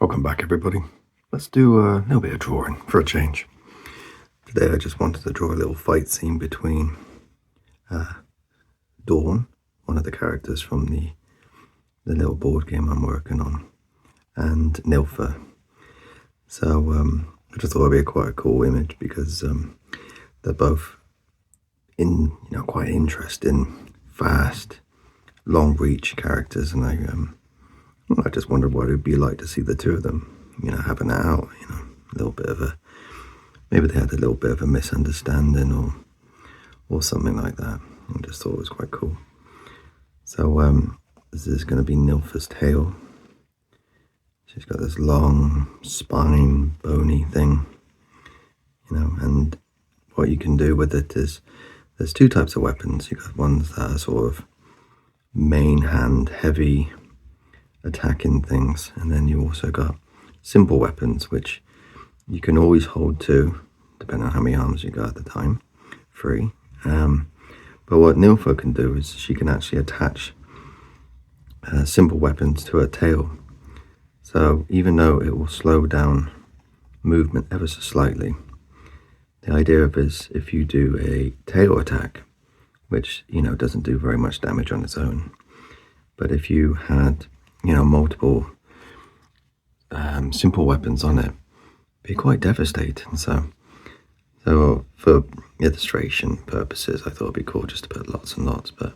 Welcome back, everybody. Let's do a little bit of drawing for a change. Today I just wanted to draw a little fight scene between Dawn, one of the characters from the little board game I'm working on, and Nilfa. So I just thought it'd be quite a cool image because they're both quite interesting, fast, long reach characters, and I just wondered what it would be like to see the two of them, having it out, a little bit of maybe they had a little bit of a misunderstanding or something like that. I just thought it was quite cool. So this is going to be Nilfa's tail. She's got this long spine, bony thing, and what you can do with it is there's two types of weapons. You've got ones that are sort of main hand heavy attacking things, and then you also got simple weapons which you can always hold to depending on how many arms you got at the time, free. But what Nilfa can do is she can actually attach simple weapons to her tail, so even though it will slow down movement ever so slightly, the idea of is if you do a tail attack, which doesn't do very much damage on its own, but if you had multiple simple weapons on it, it'd be quite devastating. So for illustration purposes, I thought it'd be cool just to put lots and lots. But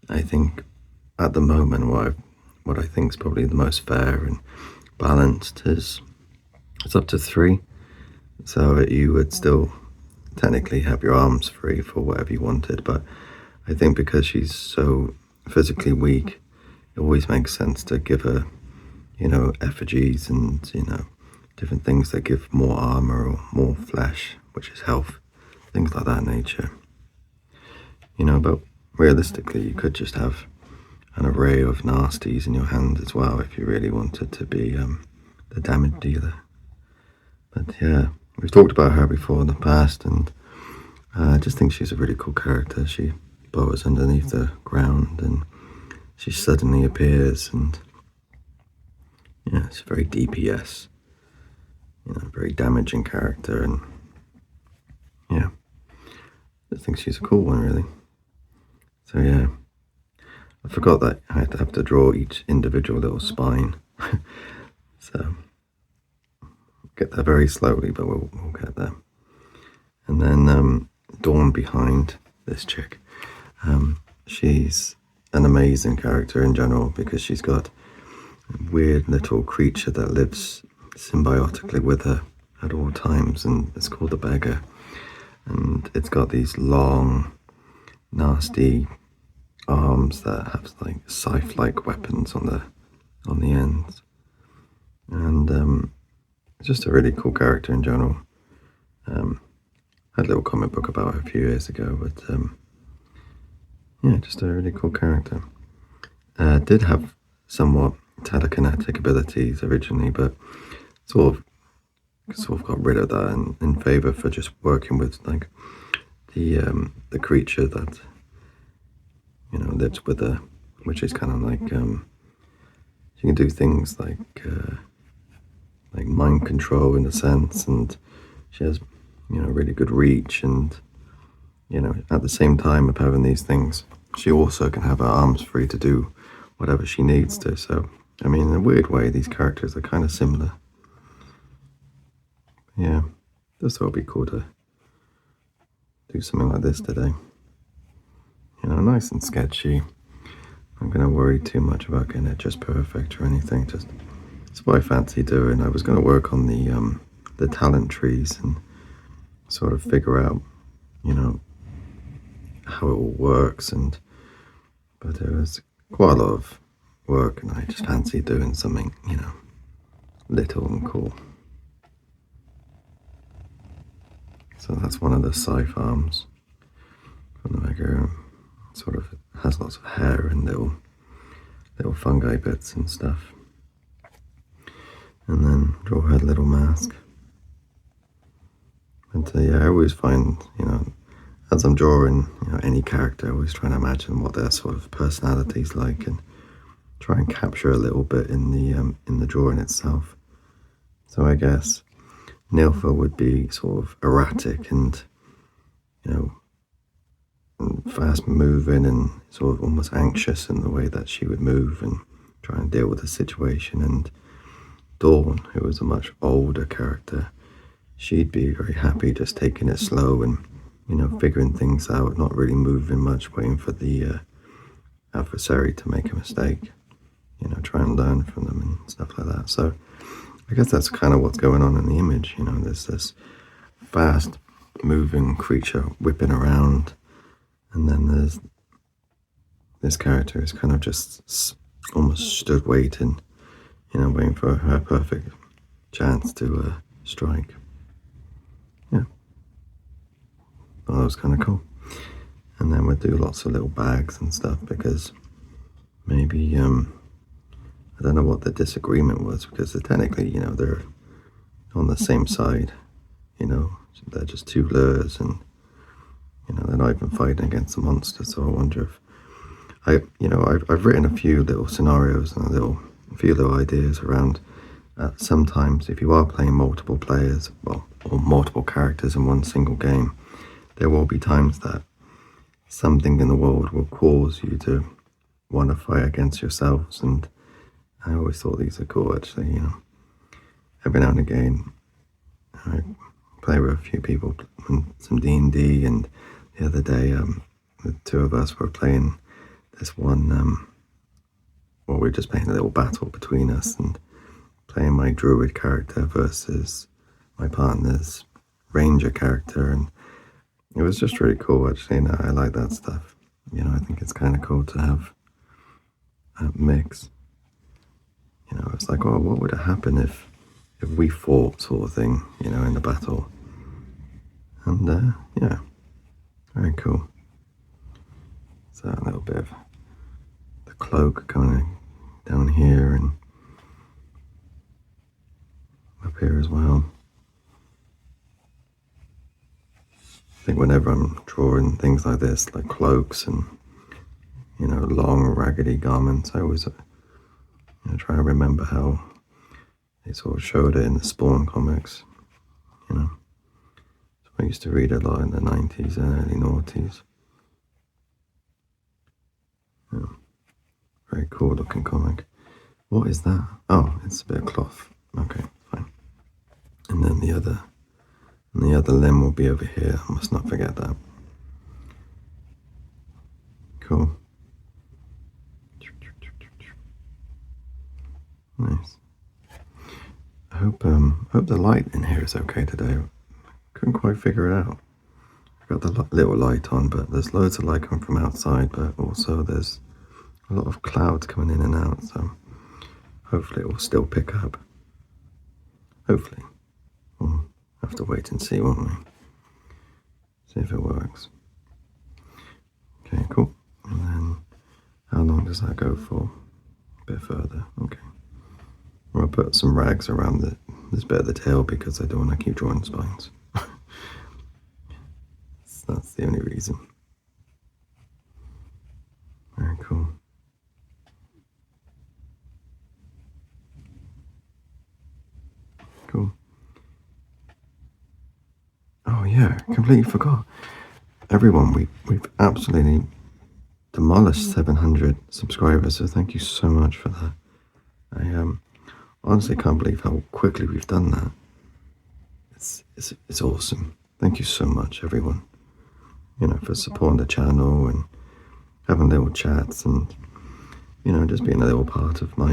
I think at the moment, what I think is probably the most fair and balanced is it's up to 3. So you would still technically have your arms free for whatever you wanted. But I think because she's so physically weak, it always makes sense to give her, effigies and, different things that give more armor or more flesh, which is health, things like that nature. But realistically, you could just have an array of nasties in your hand as well if you really wanted to be the damage dealer. But yeah, we've talked about her before in the past, and I just think she's a really cool character. She burrows underneath the ground and she suddenly appears, and it's a very DPS, very damaging character, and I think she's a cool one, really. So yeah, I forgot that I had to have to draw each individual little spine. So get there very slowly, but we'll get there. And then Dawn behind this chick, she's an amazing character in general because she's got a weird little creature that lives symbiotically with her at all times, and it's called the beggar, and it's got these long nasty arms that have like scythe-like weapons on the ends, and it's just a really cool character in general. I had a little comic book about her a few years ago, but just a really cool character. Did have somewhat telekinetic abilities originally, but sort of got rid of that in favor for just working with like the creature that lives with her, which is kind of like she can do things like mind control in a sense, and she has really good reach, and at the same time of having these things, she also can have her arms free to do whatever she needs to. So I mean, in a weird way, these characters are kind of similar. Yeah, just thought it'd be cool to do something like this today. Nice and sketchy. I'm going to worry too much about getting it just perfect or anything. Just it's what I fancy doing. I was going to work on the talent trees and sort of figure out, how it all works, but it was quite a lot of work, and I just fancy doing something, little and cool. So that's one of the Sci-Fi arms from the Mega. Sort of has lots of hair and little fungi bits and stuff. And then draw her little mask. And I always find, as I'm drawing, any character, I always try to imagine what their sort of personality's like and try and capture a little bit in the drawing itself. So I guess Nilfa would be sort of erratic and, you know, fast moving and sort of almost anxious in the way that she would move and try and deal with the situation. And Dawn, who was a much older character, she'd be very happy just taking it slow and, you know, figuring things out, not really moving much, waiting for the adversary to make a mistake, you know, try and learn from them and stuff like that. So I guess that's kind of what's going on in the image. You know, there's this fast moving creature whipping around, and then there's this character is kind of just almost stood waiting, you know, waiting for her perfect chance to strike. Yeah, well, that was kind of cool. And then we'll do lots of little bags and stuff, because maybe I don't know what the disagreement was, because they're technically, you know, they're on the same side, you know, they're just two lures, and, you know, they're not even fighting against the monster. So I wonder if I've written a few little scenarios and a few little ideas around sometimes if you are playing multiple players, well, or multiple characters in one single game, there will be times that something in the world will cause you to want to fight against yourselves. And I always thought these are cool, actually. You know, every now and again I play with a few people on some D&D, and the other day the two of us were playing this one, well, we were just playing a little battle between us, and playing my druid character versus my partner's ranger character, and it was just really cool, actually. And I like that stuff. You know, I think it's kind of cool to have a mix. You know, it's like, oh, what would happen if we fought, sort of thing, you know, in the battle. And yeah, very cool. So a little bit of the cloak kind of down here and up here as well. I think whenever I'm drawing things like this, like cloaks and, you know, long raggedy garments, I always try to remember how they sort of showed it in the Spawn comics, you know. So I used to read a lot in the 90s and early noughties. Yeah. Very cool looking comic. What is that? Oh, it's a bit of cloth. Okay, fine. And then the other limb will be over here. I must not forget that. Cool. Nice. I hope the light in here is okay today. Couldn't quite figure it out. I've got the little light on, but there's loads of light coming from outside, but also there's a lot of clouds coming in and out, so hopefully it will still pick up. Hopefully. We'll have to wait and see, won't we? See if it works. Okay, cool. And then how long does that go for? A bit further. Okay. Well, I'll put some rags around this bit of the tail because I don't want to keep drawing spines. That's the only reason. Very cool. Cool. Oh yeah, completely forgot. Everyone, we've absolutely demolished 700 subscribers, so thank you so much for that. I honestly can't believe how quickly we've done that. It's awesome. Thank you so much, everyone. You know, for supporting the channel and having little chats and, you know, just being a little part of my,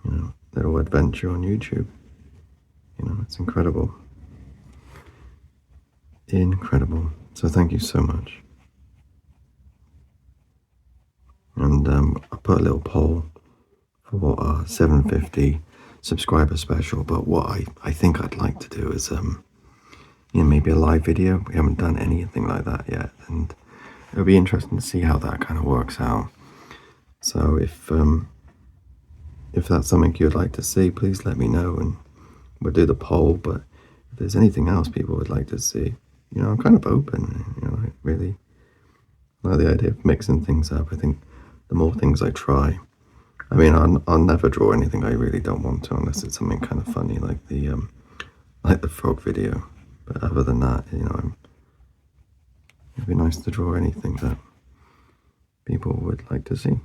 you know, little adventure on YouTube. You know, it's incredible. Incredible. So thank you so much. And I put a little poll for our 750 subscriber special, but what I think I'd like to do is you know, maybe a live video. We haven't done anything like that yet, and it'll be interesting to see how that kind of works out. So if that's something you'd like to see, please let me know and we'll do the poll. But if there's anything else people would like to see, you know, I'm kind of open. You know, I really like the idea of mixing things up. I think the more things I try, I mean, I'll never draw anything I really don't want to unless it's something kind of funny like the frog video. But other than that, you know, it'd be nice to draw anything that people would like to see.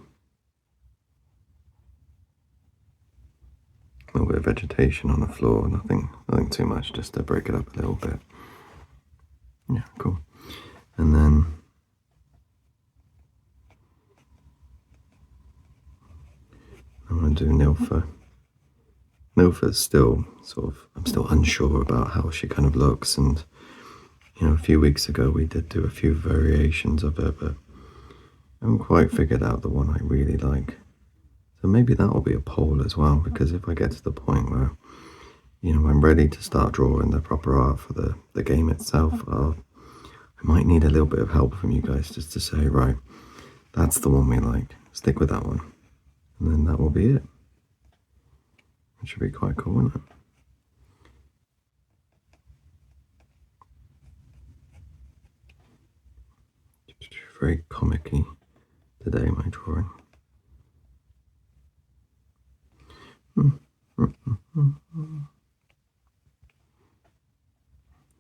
A little bit of vegetation on the floor, nothing too much, just to break it up a little bit. Yeah, cool. And then I'm going to do Nilfa. Nilfa's still I'm still unsure about how she kind of looks, and you know, a few weeks ago we did do a few variations of her, but I haven't quite figured out the one I really like. So maybe that will be a poll as well, because if I get to the point where, you know, I'm ready to start drawing the proper art for the game itself, I might need a little bit of help from you guys just to say, right, that's the one we like, stick with that one. And then that will be it. It should be quite cool, wouldn't it? Very comic-y today, my drawing.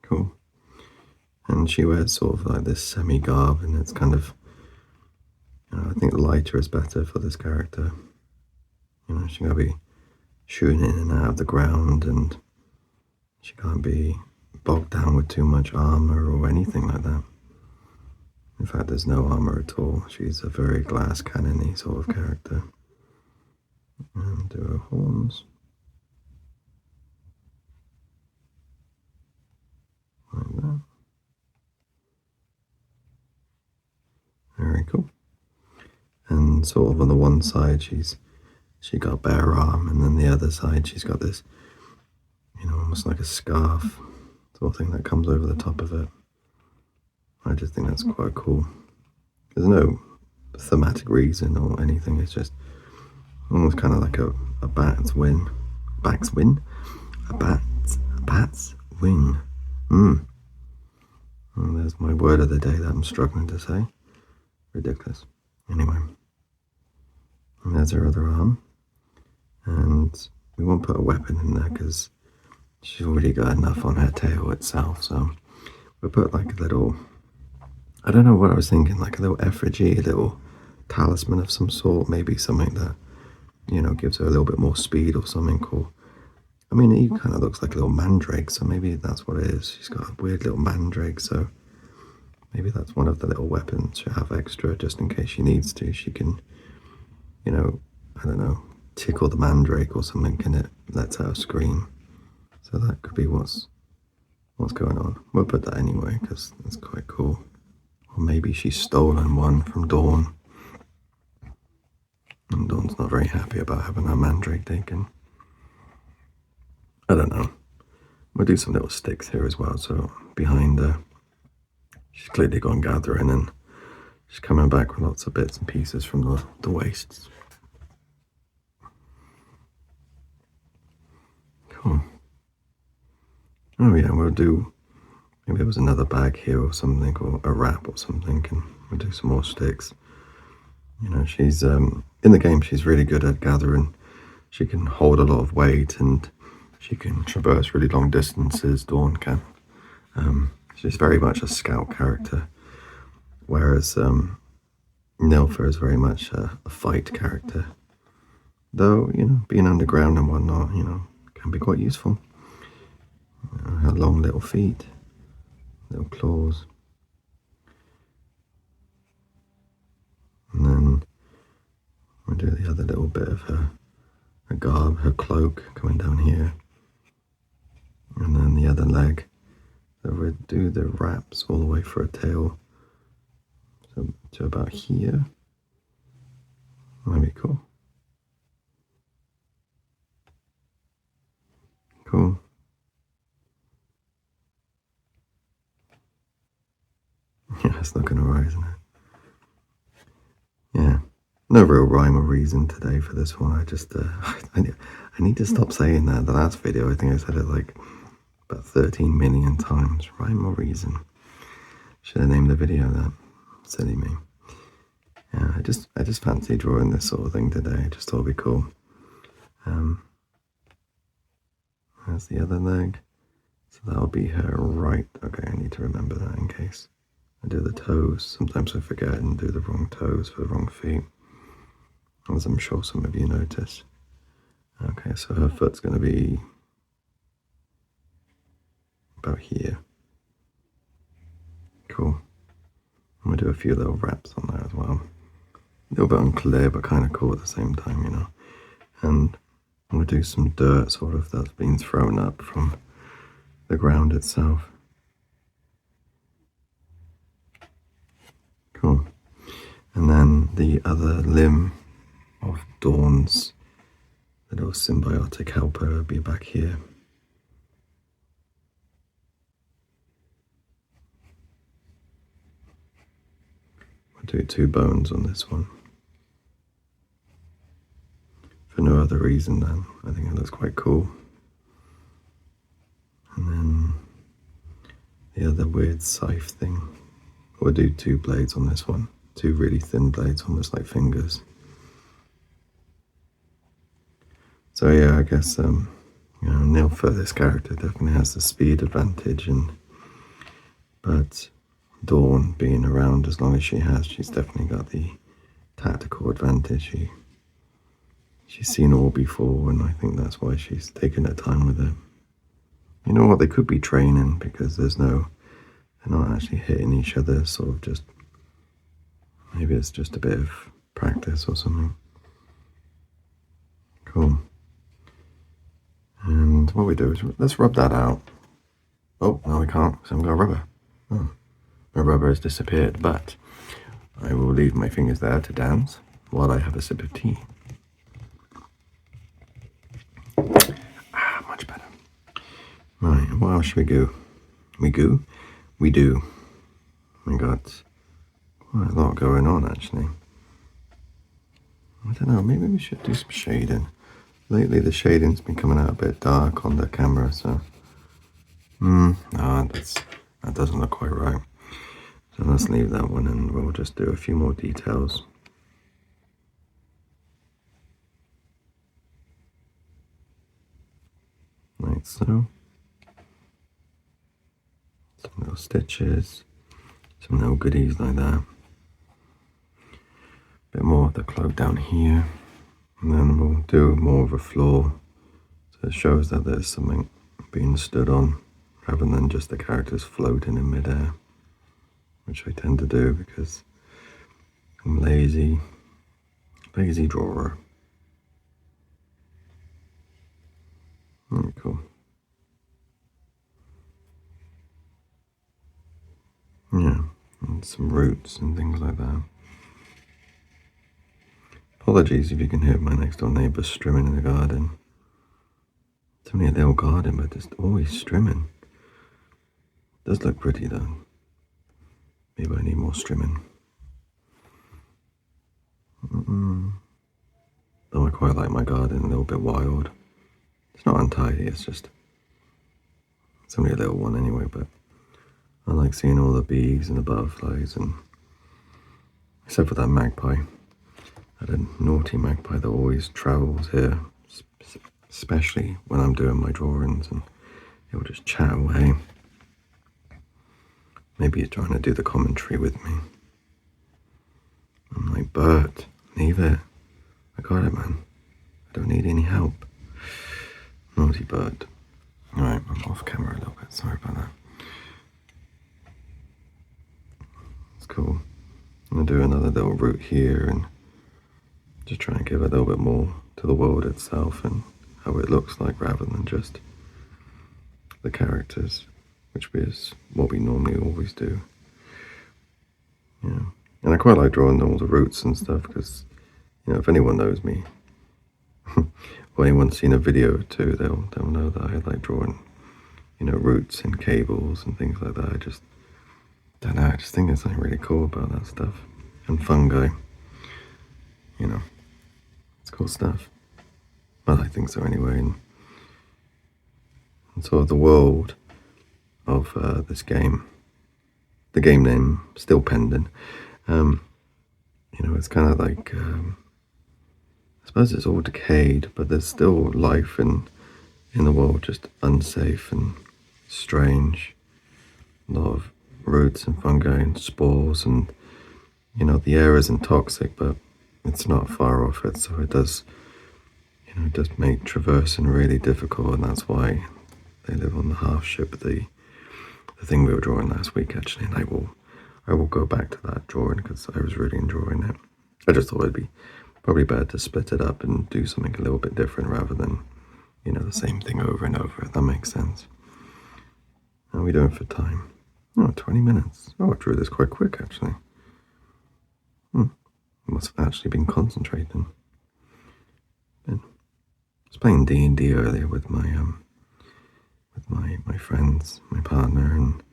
Cool. And she wears sort of like this semi-garb, and it's kind of, you know, I think the lighter is better for this character. You know, she's going to be shooting in and out of the ground, and she can't be bogged down with too much armor or anything like that. In fact, there's no armor at all. She's a very glass cannon-y sort of character. And do her horns. Like that. Very cool. And sort of on the one side, she got bare arm, and then the other side, she's got this, you know, almost like a scarf sort of thing that comes over the top of it. I just think that's quite cool. There's no thematic reason or anything. It's just almost kind of like a bat's wing. Bat's wing? A bat's wing. And there's my word of the day that I'm struggling to say. Ridiculous. Anyway. And there's her other arm. And we won't put a weapon in there because she's already got enough on her tail itself. So we'll put like a little, I don't know what I was thinking, like a little effigy, a little talisman of some sort, maybe something that, you know, gives her a little bit more speed or something. Or, I mean, he kind of looks like a little mandrake, so maybe that's what it is. She's got a weird little mandrake, so maybe that's one of the little weapons she'll have extra, just in case she needs to. She can, you know, I don't know, tickle the mandrake or something, and it lets out a scream. So that could be what's going on. We'll put that anyway, because that's quite cool. Or maybe she's stolen one from Dawn. And Dawn's not very happy about having her mandrake taken. I don't know. We'll do some little sticks here as well. So behind her, she's clearly gone gathering, and she's coming back with lots of bits and pieces from the wastes. Cool. Oh yeah, we'll do, maybe there was another bag here or something, or a wrap or something, and we'll do some more sticks. You know, she's, in the game, she's really good at gathering. She can hold a lot of weight, and she can traverse really long distances, Dawn can. She's very much a scout character, whereas Nilfa is very much a fight character. Though, you know, being underground and whatnot, you know, can be quite useful. Her long little feet, little claws. And then we'll do the other little bit of her garb, her cloak coming down here. And then the other leg. So we'll do the wraps all the way for a tail. So to about here. That'd be cool. Cool. Yeah, it's looking alright, isn't it? Yeah. No real rhyme or reason today for this one. I just, I need to stop saying that. The last video, I think I said it like about 13 million times. Rhyme or reason. Should have named the video that. Silly me. Yeah, I just fancy drawing this sort of thing today. I just thought it'd be cool. There's the other leg. So that'll be her right. Okay, I need to remember that in case I do the toes. Sometimes I forget and do the wrong toes for the wrong feet, as I'm sure some of you notice. Okay, so her foot's going to be about here. Cool. I'm going to do a few little wraps on there as well. A little bit unclear, but kind of cool at the same time, you know. And I'm going to do some dirt sort of that's been thrown up from the ground itself. Cool. And then the other limb of Dawn's little symbiotic helper will be back here. I'll do 2 bones on this one. For no other reason than I think it looks quite cool. And then the other weird scythe thing. We'll do 2 blades on this one. 2 really thin blades, almost like fingers. So yeah, I guess you know, Nilfa, this character, definitely has the speed advantage, but Dawn being around as long as she has, she's definitely got the tactical advantage. She's seen all before, and I think that's why she's taken her time with it. You know what? They could be training because they're not actually hitting each other. Sort of just maybe it's just a bit of practice or something. Cool. And what we do is let's rub that out. Oh, no, we can't because I haven't got rubber. Oh, my rubber has disappeared, but I will leave my fingers there to dance while I have a sip of tea. Much better. Right, what else should we do? We do. We got quite a lot going on, actually. I don't know, maybe we should do some shading. Lately the shading's been coming out a bit dark on the camera, so no, that doesn't look quite right. So let's leave that one and we'll just do a few more details. Like so. Some little stitches, some little goodies like that. Bit more of the cloak down here. And then we'll do more of a floor, so it shows that there's something being stood on rather than just the characters floating in midair, which I tend to do because I'm lazy drawer. Very cool. Yeah, and some roots and things like that. Apologies if you can hear my next door neighbour strimming in the garden. It's only a little garden, but just always strimming. Does look pretty though. Maybe I need more strimming. Though I quite like my garden a little bit wild. It's not untidy, it's only a little one anyway, but I like seeing all the bees and the butterflies, and except for that magpie. That naughty magpie that always travels here, especially when I'm doing my drawings, and he'll just chat away. Maybe he's trying to do the commentary with me. I'm like, Bert, leave it. I got it, man. I don't need any help. Naughty Bert. Alright, I'm off camera a little bit. Sorry about that. It's cool. I'm going to do another little route here and just try and give a little bit more to the world itself and how it looks like rather than just the characters, which is what we normally always do. Yeah, and I quite like drawing all the roots and stuff because, you know, if anyone knows me or anyone's seen a video or two, they'll know that I like drawing, you know, roots and cables and things like that. I just don't know, I just think there's something really cool about that stuff. And fungi, you know, it's cool stuff. Well, I think so anyway. And sort of the world of this game, the game name still pending, it's kind of like, I suppose it's all decayed, but there's still life in the world, just unsafe and strange. A lot of roots and fungi and spores, and the air isn't toxic, but it's not far off it, so it does make traversing really difficult, and that's why they live on the half ship. The thing we were drawing last week, actually, and I will go back to that drawing because I was really enjoying it. I just thought it'd be probably better to split it up and do something a little bit different rather than the same thing over and over. If that makes sense. How are we doing for time? Oh, 20 minutes. Oh, I drew this quite quick, actually. Must have actually been concentrating. I was playing D&D earlier with my friends, my partner, and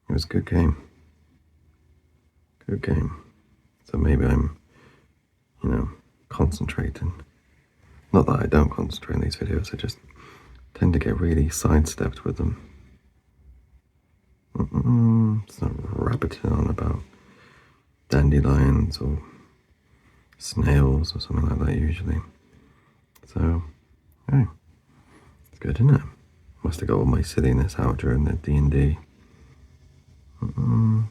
it was a good game. Good game. So maybe I'm, concentrating. Not that I don't concentrate in these videos, I just tend to get really sidestepped with them. It's not rabbiting on about dandelions or snails or something like that usually. So, hey, it's good, isn't it? Must have got all my silliness out during the D&D. I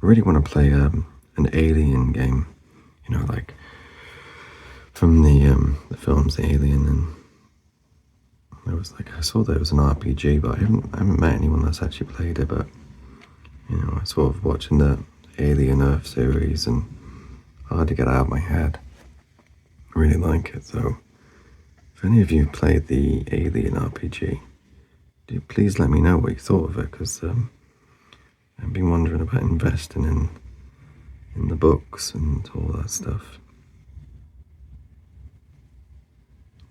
really want to play an alien game, like from the films Alien, and there was I saw there was an RPG, but I haven't met anyone that's actually played it. But I sort of watching the Alien Earth series, and hard to get out of my head. I really like it. So if any of you played the Alien RPG, do please let me know what you thought of it, because I've been wondering about investing in the books and all that stuff.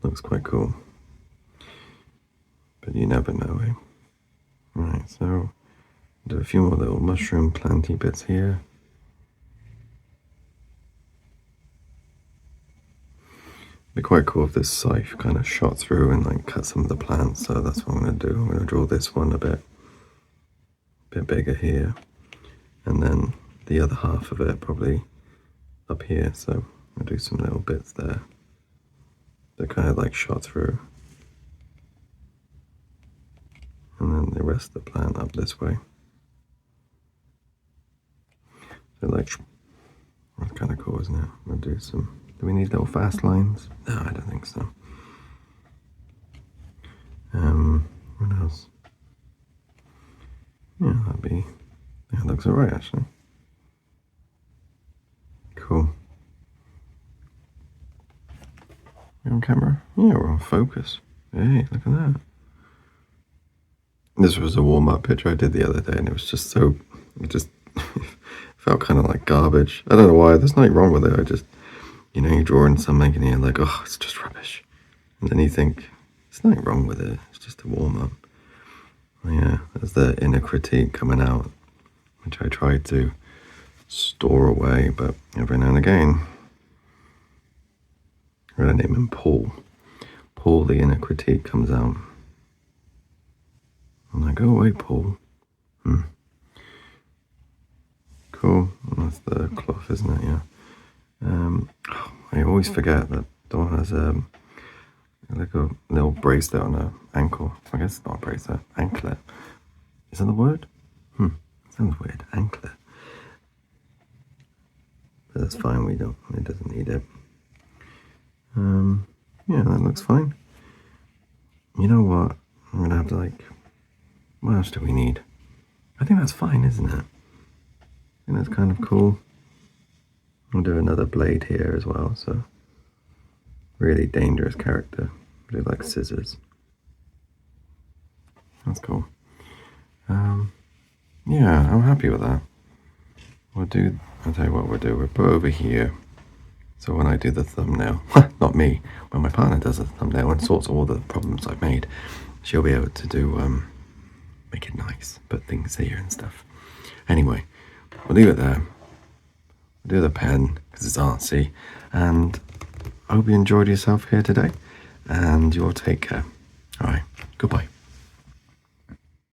Looks quite cool. But you never know, eh? Right, so do a few more little mushroom planty bits here. It'd be quite cool if this scythe kind of shot through and cut some of the plants, so that's what I'm going to do. I'm going to draw this one a bit bigger here, and then the other half of it probably up here, so I'll do some little bits there that kind of shot through. And then the rest of the plant up this way. So that's kind of cool, isn't it? We'll do some, do we need little fast lines? No, I don't think so. What else? Yeah, that looks alright actually. Cool. We're on camera? Yeah, we're on focus. Hey, look at that. This was a warm-up picture I did the other day, and it was just it just felt kind of like garbage. I don't know why, there's nothing wrong with it. I just, you're drawing something and you're like, oh, it's just rubbish. And then you think, there's nothing wrong with it, it's just a warm-up. Yeah, there's the inner critique coming out, which I try to store away, but every now and again, I'm going to name him Paul. Paul, the inner critique, comes out. I'm like, go away, Paul. Cool. Well, that's the cloth, isn't it? Yeah. I always forget that Dawn has like a little bracelet on her ankle. I guess it's not a bracelet. Anklet. Is that the word? Sounds weird. Anklet. But that's fine. It doesn't need it. Yeah, that looks fine. You know what? I'm gonna have to what else do we need? I think that's fine, isn't it? I think that's kind of cool. I'll do another blade here as well, so really dangerous character. Do scissors. That's cool. Yeah, I'm happy with that. I'll tell you what we'll do. We'll put over here. So when I do the thumbnail, not me, when my partner does the thumbnail and sorts all the problems I've made, she'll be able to do, make it nice, put things here and stuff. Anyway, we'll leave it there. We'll do the pen, because it's artsy, and I hope you enjoyed yourself here today, and you'll take care. Alright, goodbye.